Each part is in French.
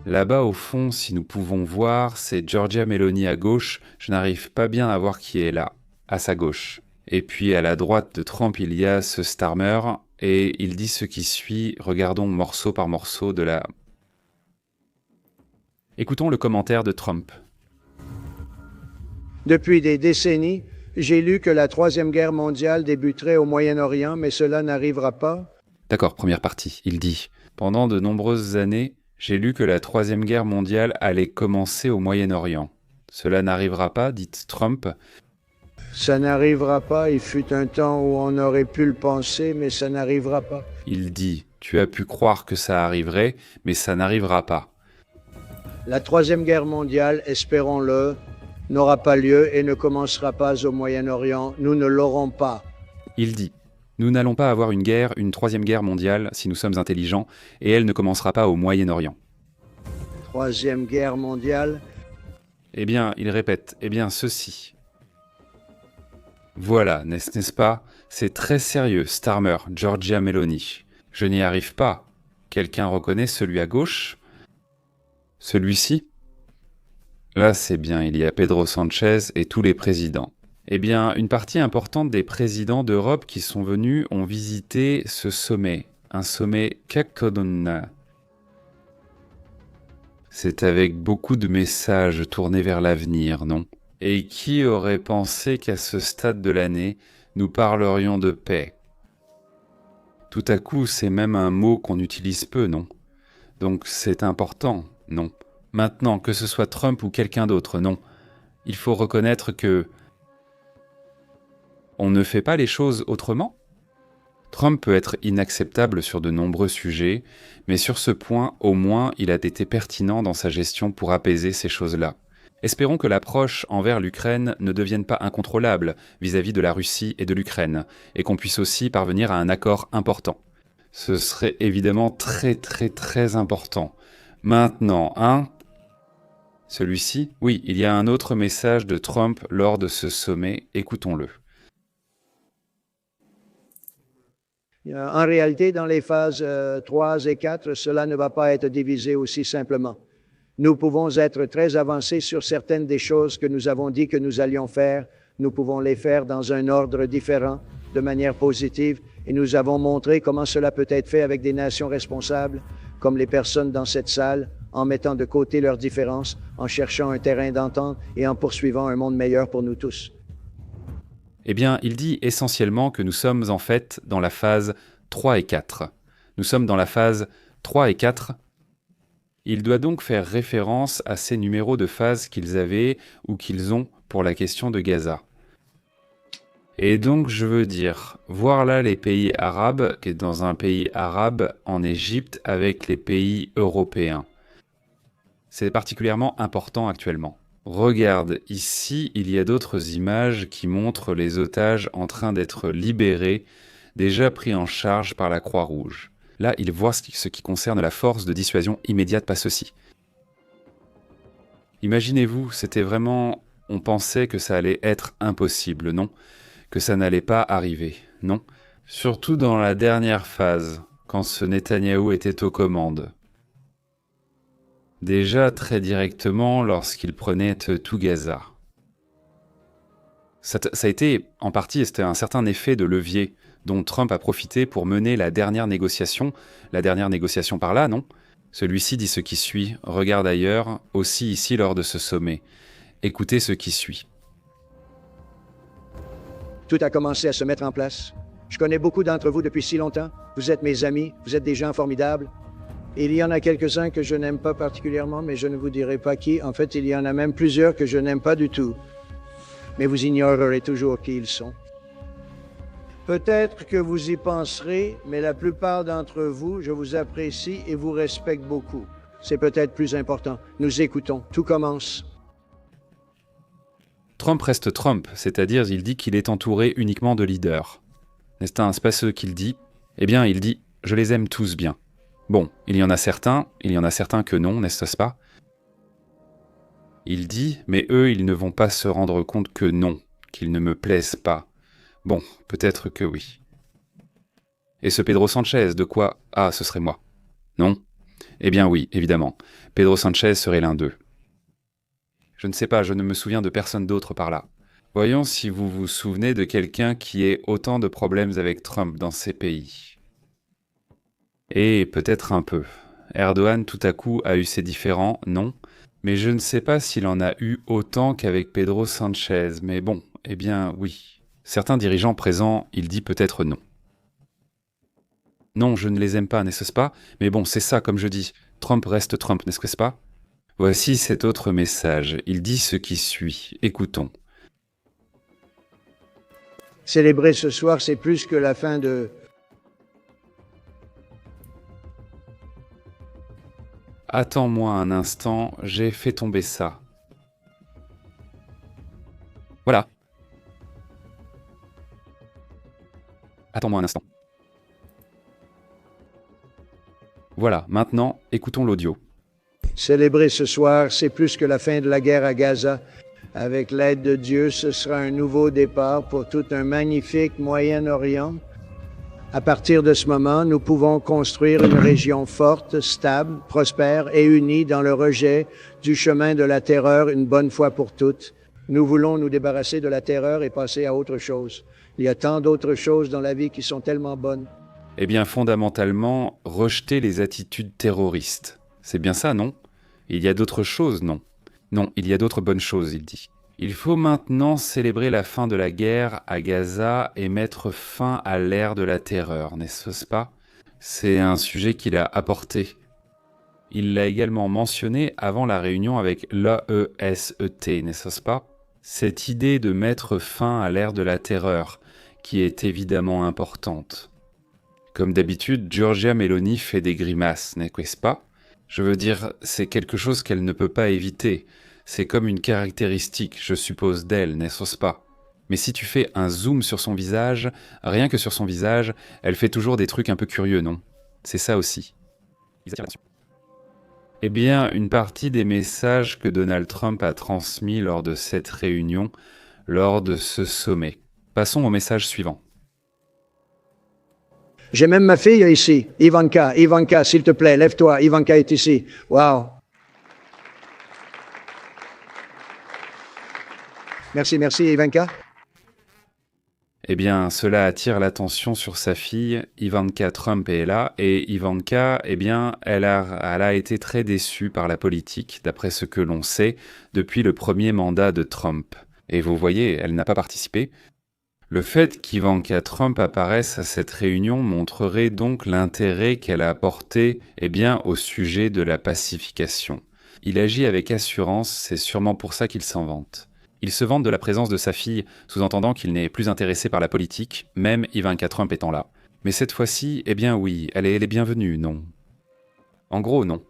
Là-bas, au fond, si nous pouvons voir, c'est Giorgia Meloni à gauche. Je n'arrive pas bien à voir qui est là, à sa gauche. Et puis à la droite de Trump, il y a ce Starmer, et il dit ce qui suit. Regardons morceau par morceau de la... Écoutons le commentaire de Trump. Depuis des décennies, j'ai lu que la Troisième Guerre mondiale débuterait au Moyen-Orient, mais cela n'arrivera pas. D'accord, première partie. Il dit « Pendant de nombreuses années, j'ai lu que la Troisième Guerre mondiale allait commencer au Moyen-Orient. Cela n'arrivera pas, dit Trump. Ça n'arrivera pas, il fut un temps où on aurait pu le penser, mais ça n'arrivera pas. Il dit « Tu as pu croire que ça arriverait, mais ça n'arrivera pas. » La Troisième Guerre mondiale, espérons-le, n'aura pas lieu et ne commencera pas au Moyen-Orient. Nous ne l'aurons pas. Il dit « Nous n'allons pas avoir une troisième guerre mondiale, si nous sommes intelligents, et elle ne commencera pas au Moyen-Orient. » Troisième Guerre mondiale. Eh bien, il répète, eh bien, ceci. Voilà, n'est-ce pas? C'est très sérieux, Starmer, Giorgia Meloni. Je n'y arrive pas. Quelqu'un reconnaît celui à gauche? Celui-ci? Là, c'est bien, il y a Pedro Sanchez et tous les présidents. Eh bien, une partie importante des présidents d'Europe qui sont venus ont visité ce sommet, un sommet Kakodonna. C'est avec beaucoup de messages tournés vers l'avenir, non? Et qui aurait pensé qu'à ce stade de l'année, nous parlerions de paix? Tout à coup, c'est même un mot qu'on utilise peu, non? Donc c'est important, non? Maintenant, que ce soit Trump ou quelqu'un d'autre, non. Il faut reconnaître que... On ne fait pas les choses autrement? Trump peut être inacceptable sur de nombreux sujets, mais sur ce point, au moins, il a été pertinent dans sa gestion pour apaiser ces choses-là. Espérons que l'approche envers l'Ukraine ne devienne pas incontrôlable vis-à-vis de la Russie et de l'Ukraine, et qu'on puisse aussi parvenir à un accord important. Ce serait évidemment très important. Maintenant, hein? Celui-ci? Oui, il y a un autre message de Trump lors de ce sommet, écoutons-le. En réalité, dans les phases 3 et 4, cela ne va pas être divisé aussi simplement. Nous pouvons être très avancés sur certaines des choses que nous avons dit que nous allions faire. Nous pouvons les faire dans un ordre différent, de manière positive, et nous avons montré comment cela peut être fait avec des nations responsables, comme les personnes dans cette salle, en mettant de côté leurs différences, en cherchant un terrain d'entente et en poursuivant un monde meilleur pour nous tous. Eh bien, il dit essentiellement que nous sommes en fait dans la phase 3 et 4. Nous sommes dans la phase 3 et 4. Il doit donc faire référence à ces numéros de phase qu'ils avaient ou qu'ils ont pour la question de Gaza. Et donc, je veux dire, voir là les pays arabes, qui est dans un pays arabe en Égypte avec les pays européens. C'est particulièrement important actuellement. Regarde, ici, il y a d'autres images qui montrent les otages en train d'être libérés, déjà pris en charge par la Croix-Rouge. Là, il voit ce qui concerne la force de dissuasion immédiate, pas ceci. Imaginez-vous, c'était vraiment... On pensait que ça allait être impossible, non? Que ça n'allait pas arriver, non? Surtout dans la dernière phase, quand ce Netanyahou était aux commandes. Déjà très directement lorsqu'il prenait tout Gaza. Ça a été, en partie, c'était un certain effet de levier dont Trump a profité pour mener la dernière négociation par là, non? Celui-ci dit ce qui suit, regarde ailleurs, aussi ici lors de ce sommet. Écoutez ce qui suit. Tout a commencé à se mettre en place. Je connais beaucoup d'entre vous depuis si longtemps. Vous êtes mes amis, vous êtes des gens formidables. Il y en a quelques-uns que je n'aime pas particulièrement, mais je ne vous dirai pas qui. En fait, il y en a même plusieurs que je n'aime pas du tout. Mais vous ignorerez toujours qui ils sont. Peut-être que vous y penserez, mais la plupart d'entre vous, je vous apprécie et vous respecte beaucoup. C'est peut-être plus important. Nous écoutons. Tout commence. Trump reste Trump, c'est-à-dire il dit qu'il est entouré uniquement de leaders. N'est-ce pas ce qu'il dit? Eh bien, il dit « Je les aime tous bien ». Bon, il y en a certains que non, n'est-ce pas? Il dit « Mais eux, ils ne vont pas se rendre compte que non, qu'ils ne me plaisent pas. » Bon, peut-être que oui. Et ce Pedro Sanchez, de quoi? Ah, ce serait moi. Non? Eh bien oui, évidemment. Pedro Sanchez serait l'un d'eux. Je ne sais pas, je ne me souviens de personne d'autre par là. Voyons si vous vous souvenez de quelqu'un qui ait autant de problèmes avec Trump dans ces pays. Et peut-être un peu. Erdogan tout à coup a eu ses différends, non, mais je ne sais pas s'il en a eu autant qu'avec Pedro Sanchez, mais bon, eh bien oui. Certains dirigeants présents, il dit peut-être non. Non, je ne les aime pas, n'est-ce pas? Mais bon, c'est ça, comme je dis. Trump reste Trump, n'est-ce pas? Voici cet autre message. Il dit ce qui suit. Écoutons. Célébrer ce soir, c'est plus que la fin de... Attends-moi un instant, j'ai fait tomber ça. Voilà. Attends-moi un instant. Voilà, maintenant, écoutons l'audio. Célébrer ce soir, c'est plus que la fin de la guerre à Gaza. Avec l'aide de Dieu, ce sera un nouveau départ pour tout un magnifique Moyen-Orient. À partir de ce moment, nous pouvons construire une région forte, stable, prospère et unie dans le rejet du chemin de la terreur une bonne fois pour toutes. Nous voulons nous débarrasser de la terreur et passer à autre chose. Il y a tant d'autres choses dans la vie qui sont tellement bonnes. Eh bien, fondamentalement, rejeter les attitudes terroristes. C'est bien ça, non? Il y a d'autres choses, non? Non, il y a d'autres bonnes choses, il dit. Il faut maintenant célébrer la fin de la guerre à Gaza et mettre fin à l'ère de la terreur, n'est-ce pas? C'est un sujet qu'il a apporté. Il l'a également mentionné avant la réunion avec l'AESET, n'est-ce pas? Cette idée de mettre fin à l'ère de la terreur, qui est évidemment importante. Comme d'habitude, Giorgia Meloni fait des grimaces, n'est-ce pas? Je veux dire, c'est quelque chose qu'elle ne peut pas éviter. C'est comme une caractéristique, je suppose, d'elle, n'est-ce pas? Mais si tu fais un zoom sur son visage, rien que sur son visage, elle fait toujours des trucs un peu curieux, non? C'est ça aussi. Eh bien, une partie des messages que Donald Trump a transmis lors de cette réunion, lors de ce sommet. Passons au message suivant. J'ai même ma fille ici, Ivanka. Ivanka, s'il te plaît, lève-toi. Ivanka est ici. Wow. Merci, Ivanka. Eh bien, cela attire l'attention sur sa fille. Ivanka Trump est là, et Ivanka, eh bien, elle a été très déçue par la politique, d'après ce que l'on sait, depuis le premier mandat de Trump. Et vous voyez, elle n'a pas participé. Le fait qu'Ivanka Trump apparaisse à cette réunion montrerait donc l'intérêt qu'elle a apporté, eh bien, au sujet de la pacification. Il agit avec assurance, c'est sûrement pour ça qu'il s'en vante. Il se vante de la présence de sa fille, sous-entendant qu'il n'est plus intéressé par la politique, même Ivanka Trump étant là. Mais cette fois-ci, eh bien oui, elle est bienvenue, non? En gros, non.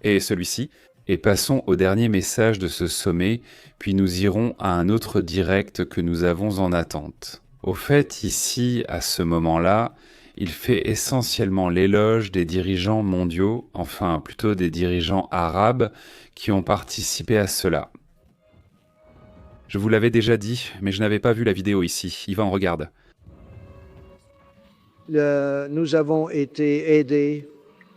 Et celui-ci? Et passons au dernier message de ce sommet, puis nous irons à un autre direct que nous avons en attente. Au fait, ici, à ce moment-là, il fait essentiellement l'éloge des dirigeants mondiaux, enfin plutôt des dirigeants arabes, qui ont participé à cela. Je vous l'avais déjà dit, mais je n'avais pas vu la vidéo ici. Yvan, regarde. Nous avons été aidés,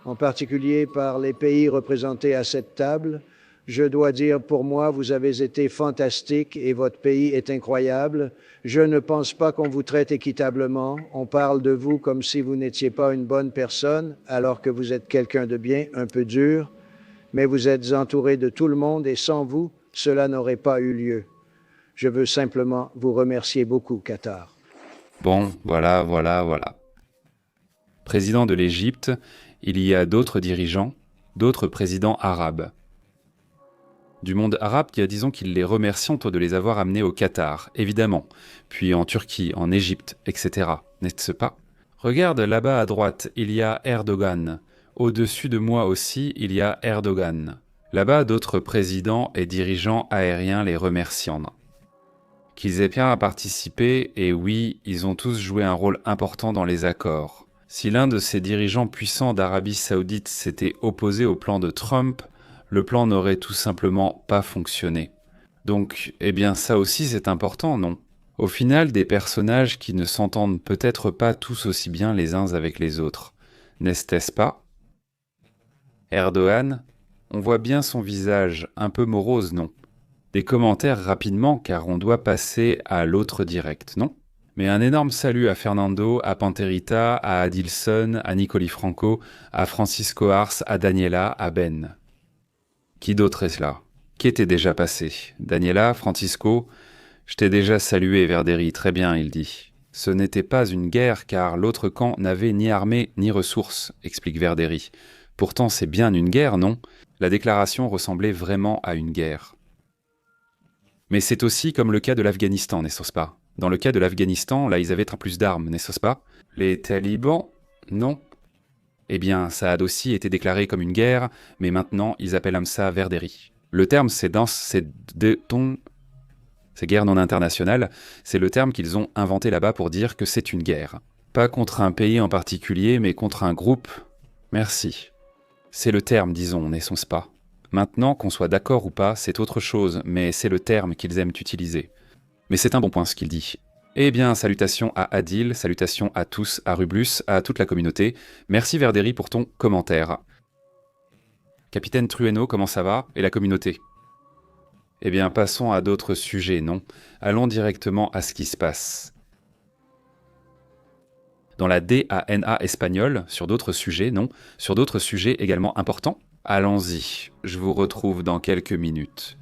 en particulier par les pays représentés à cette table. Je dois dire, pour moi, vous avez été fantastique et votre pays est incroyable. Je ne pense pas qu'on vous traite équitablement. On parle de vous comme si vous n'étiez pas une bonne personne, alors que vous êtes quelqu'un de bien, un peu dur. Mais vous êtes entouré de tout le monde et sans vous, cela n'aurait pas eu lieu. Je veux simplement vous remercier beaucoup, Qatar. Bon, voilà. Président de l'Égypte, il y a d'autres dirigeants, d'autres présidents arabes. Du monde arabe, disons qu'ils les remercient de les avoir amenés au Qatar, évidemment, puis en Turquie, en Égypte, etc. N'est-ce pas? Regarde là-bas à droite, il y a Erdogan. Au-dessus de moi aussi, il y a Erdogan. Là-bas, d'autres présidents et dirigeants aériens les remerciant. Qu'ils aient bien participé, et oui, ils ont tous joué un rôle important dans les accords. Si l'un de ces dirigeants puissants d'Arabie Saoudite s'était opposé au plan de Trump, le plan n'aurait tout simplement pas fonctionné. Donc, eh bien ça aussi c'est important, non? Au final, des personnages qui ne s'entendent peut-être pas tous aussi bien les uns avec les autres. N'est-ce pas? Erdogan, on voit bien son visage, un peu morose, non? Des commentaires rapidement, car on doit passer à l'autre direct, non? Mais un énorme salut à Fernando, à Panterita, à Adilson, à Nicoli Franco, à Francisco Ars, à Daniela, à Ben. Qui d'autre est là? Qui était déjà passé? Daniela, Francisco? Je t'ai déjà salué, Verderi, très bien, il dit. Ce n'était pas une guerre, car l'autre camp n'avait ni armée ni ressources, explique Verderi. Pourtant, c'est bien une guerre, non? La déclaration ressemblait vraiment à une guerre. Mais c'est aussi comme le cas de l'Afghanistan, n'est-ce pas? Dans le cas de l'Afghanistan, là, ils avaient plus d'armes, n'est-ce pas? Les talibans? Non. Eh bien, ça a aussi été déclaré comme une guerre, mais maintenant, ils appellent ça Verderi. Le terme, c'est guerre non internationale, c'est le terme qu'ils ont inventé là-bas pour dire que c'est une guerre. Pas contre un pays en particulier, mais contre un groupe. Merci. C'est le terme, disons, n'est-ce pas? Maintenant, qu'on soit d'accord ou pas, c'est autre chose, mais c'est le terme qu'ils aiment utiliser. Mais c'est un bon point ce qu'il dit. Eh bien, salutations à Adil, salutations à tous, à Rublus, à toute la communauté. Merci Verderi pour ton commentaire. Capitaine Trueno, comment ça va? Et la communauté? Eh bien, passons à d'autres sujets, non? Allons directement à ce qui se passe. Dans la DANA espagnole, sur d'autres sujets, non? Sur d'autres sujets également importants? Allons-y, je vous retrouve dans quelques minutes.